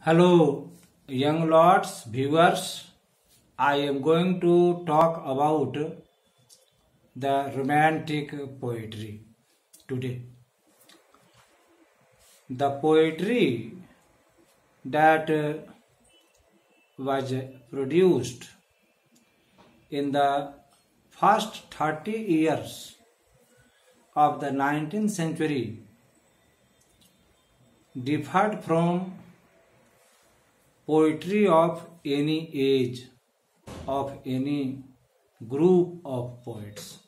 Hello, young lords, viewers. I am going to talk about the romantic poetry today. The poetry that was produced in the first 30 years of the 19th century differed from poetry of any age, of any group of poets.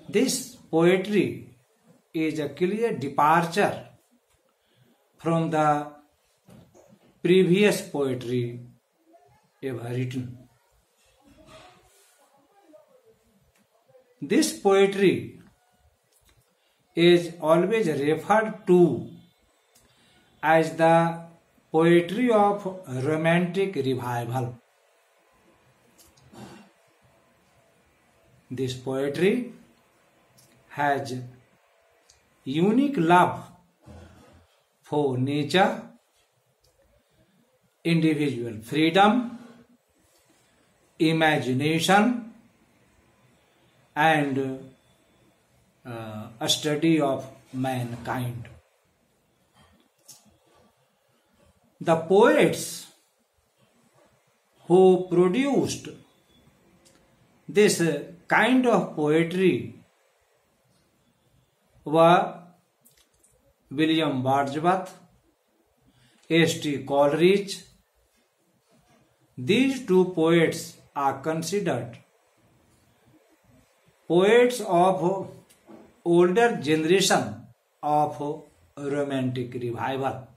This poetry is a clear departure from the previous poetry ever written. This poetry is always referred to as the poetry of romantic revival. This poetry has unique love for nature, individual freedom, imagination, and a study of mankind. The poets who produced this kind of poetry were William Wordsworth, S.T. Coleridge. These two poets are considered poets of older generation of romantic revival.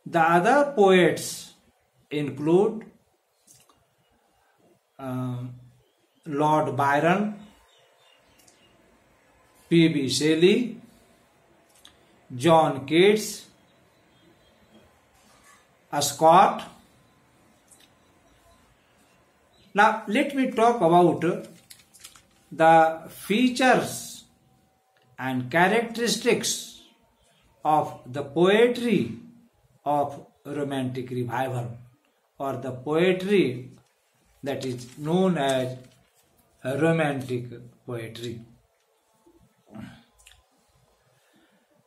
The other poets include Lord Byron, P.B. Shelley, John Keats, Scott. Now let me talk about the features and characteristics of the poetry of romantic revival, or the poetry that is known as romantic poetry.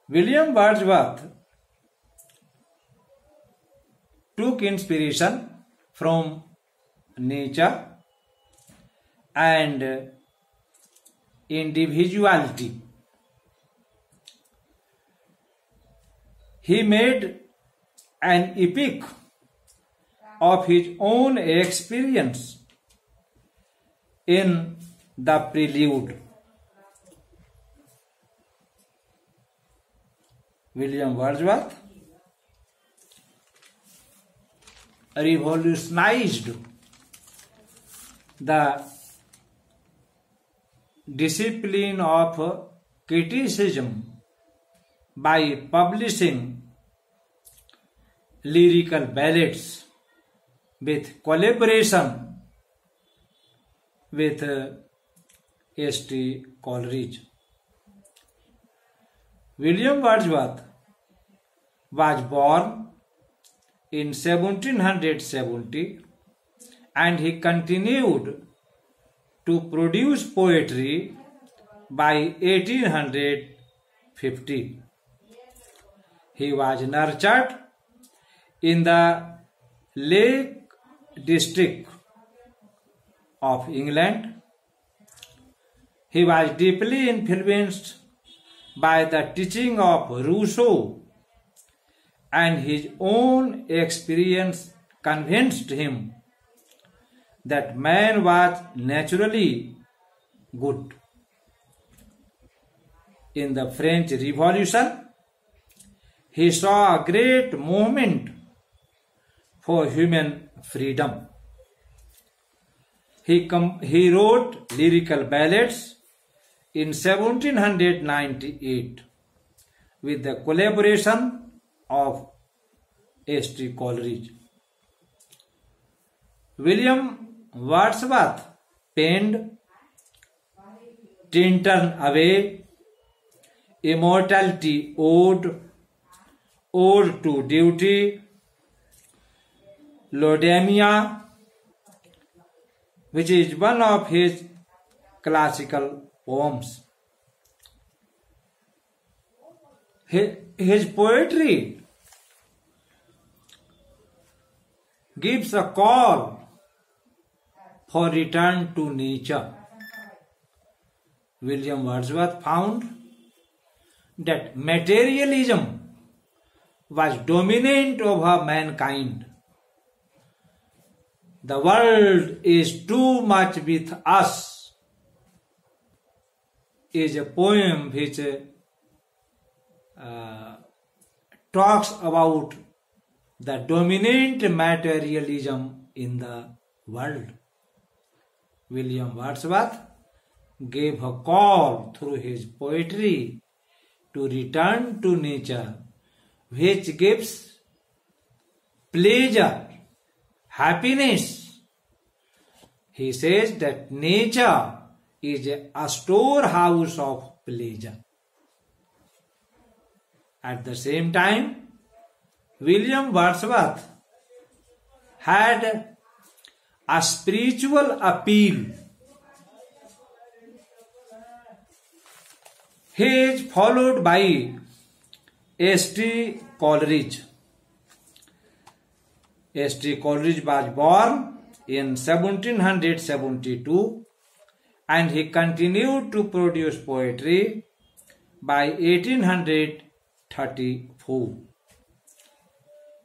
William Wordsworth took inspiration from nature and individuality. He made an epic of his own experience in the prelude. William Wordsworth revolutionized the discipline of criticism by publishing lyrical ballads with collaboration with S.T. Coleridge. William Wordsworth was born in 1770 and he continued to produce poetry by 1850. He was nurtured in the Lake District of England. He was deeply influenced by the teaching of Rousseau, and his own experience convinced him that man was naturally good. In the French Revolution, he saw a great movement for human freedom. He wrote lyrical ballads in 1798 with the collaboration of S.T. Coleridge. William Wordsworth penned Tintern Away, Immortality Ode, Ode to Duty, Laodamia, which is one of his classical poems. His poetry gives a call for return to nature. William Wordsworth found that materialism was dominant over mankind. The world is too much with us is a poem which talks about the dominant materialism in the world. William Wordsworth gave a call through his poetry to return to nature, which gives pleasure, happiness. He says that nature is a storehouse of pleasure. At the same time, William Wordsworth had a spiritual appeal. He is followed by S.T. Coleridge. S.T. Coleridge was born in 1772 and he continued to produce poetry by 1834.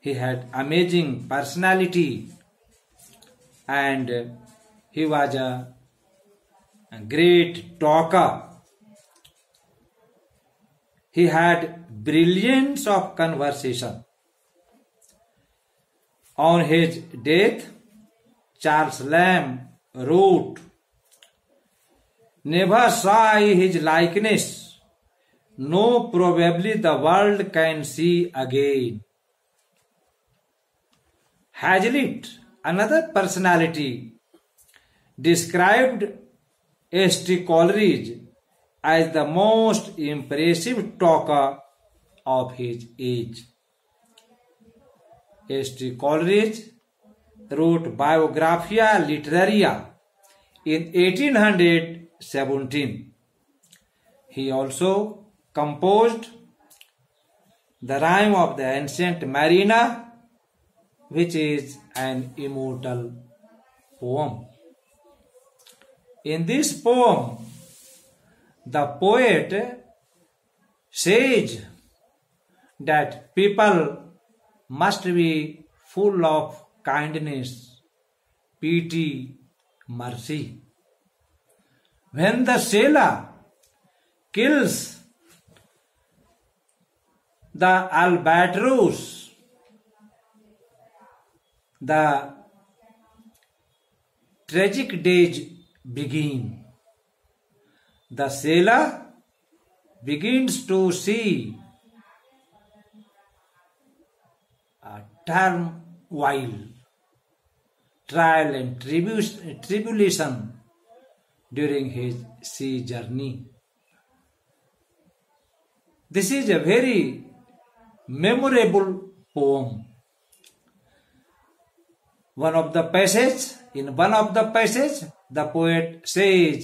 He had amazing personality and he was a great talker. He had brilliance of conversation. On his death, Charles Lamb wrote, "Never saw I his likeness, no probably the world can see again." Hazlitt, another personality, described S.T. Coleridge as the most impressive talker of his age. S.T. Coleridge wrote Biographia Literaria in 1817. He also composed The Rime of the Ancient Mariner, which is an immortal poem. In this poem, the poet says that people must be full of kindness, pity, mercy. When the sailor kills the albatross, the tragic days begin. The sailor begins to see a turmoil, trial and tribulation during his sea journey. This is a very memorable poem. In one of the passages, the poet says,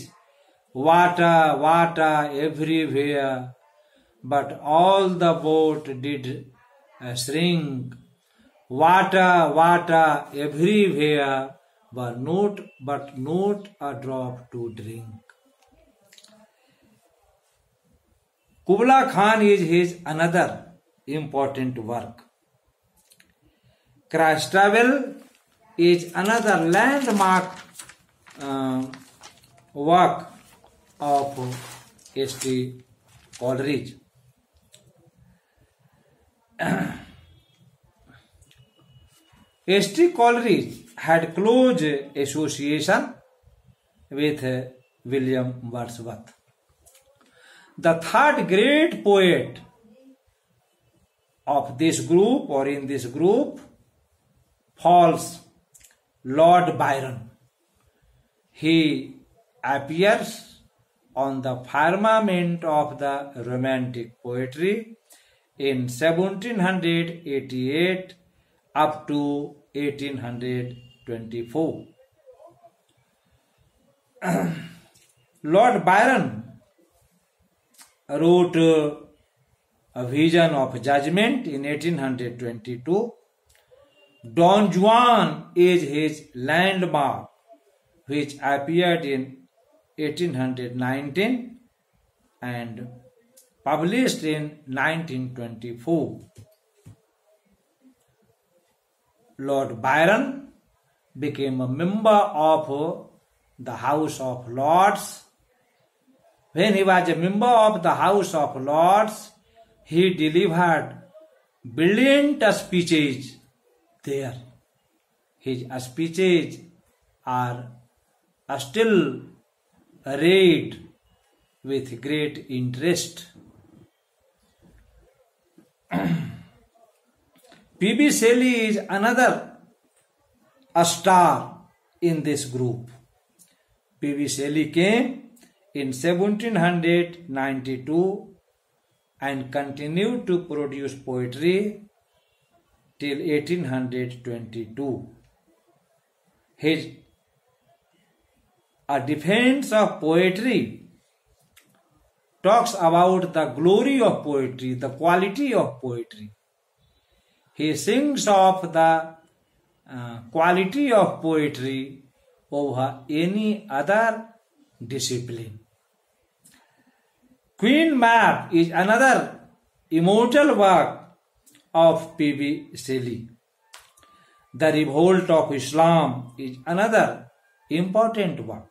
"Water, water everywhere, but all the boat did shrink. Water, water everywhere, but not a drop to drink." Kubla Khan is his another important work. Christabel is another landmark work of S.T. Coleridge. S.T. Coleridge had close association with William Wordsworth. The third great poet of this group or in this group falls Lord Byron. He appears on the firmament of the romantic poetry in 1788 up to 1824. Lord Byron wrote A Vision of Judgment in 1822. Don Juan is his landmark, which appeared in 1819 and published in 1924. Lord Byron became a member of the House of Lords. When he was a member of the House of Lords, he delivered brilliant speeches there. His speeches are still read with great interest. P.B. Shelley is another star in this group. P.B. Shelley came in 1792 and continued to produce poetry till 1822. His A Defense of Poetry talks about the glory of poetry, the quality of poetry. He sings of the quality of poetry over any other discipline. Queen Mab is another immortal work of P.B. Shelley. The Revolt of Islam is another important work.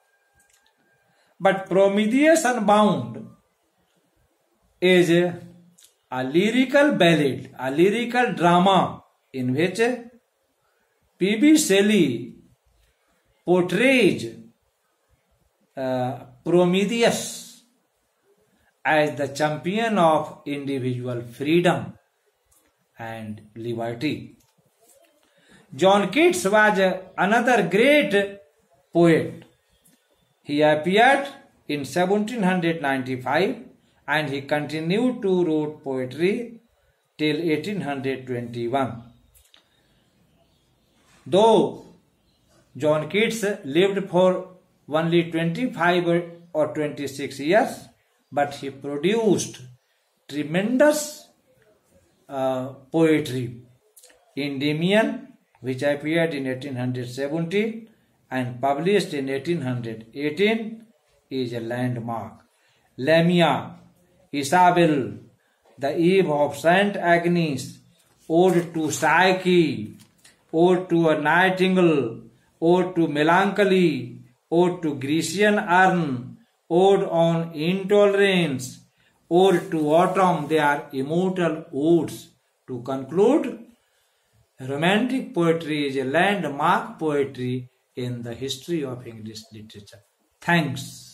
But Prometheus Unbound is a lyrical ballad, a lyrical drama in which P.B. Shelley portrays Prometheus as the champion of individual freedom and liberty. John Keats was another great poet. He appeared in 1795 and he continued to write poetry till 1821. Though John Keats lived for only 25 or 26 years, but he produced tremendous poetry. Endymion, which appeared in 1870 and published in 1818, is a landmark. Lamia, Isabel, The Eve of Saint Agnes, Ode to Psyche, Ode to a Nightingale, Ode to Melancholy, Ode to Grecian Urn, Ode on Intolerance, Ode to Autumn, they are immortal odes. To conclude, Romantic poetry is a landmark poetry in the history of English literature. Thanks.